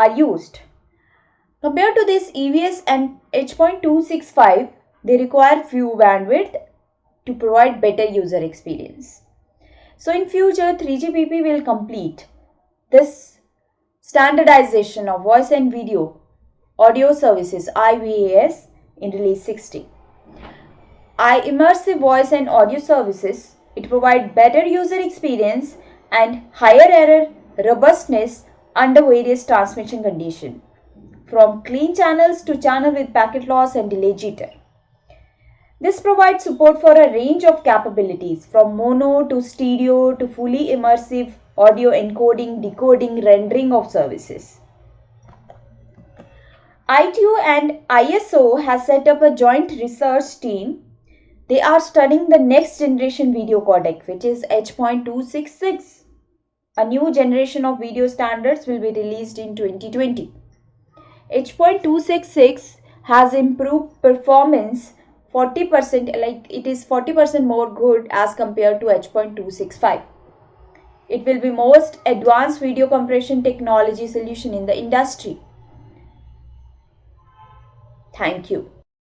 are used. Compared to this EVS and H.265, they require few bandwidth to provide better user experience. So in future, 3GPP will complete this standardization of voice and video audio services IVAS in release 60. Immersive voice and audio services, it provides better user experience and higher error robustness under various transmission conditions, from clean channels to channel with packet loss and delay jitter. This provides support for a range of capabilities from mono to stereo to fully immersive audio encoding, decoding, rendering of services. ITU and ISO has set up a joint research team. They are studying the next generation video codec, which is H.266. A new generation of video standards will be released in 2020. H.266 has improved performance 40%, like it is 40% more good as compared to H.265. It will be most advanced video compression technology solution in the industry. Thank you.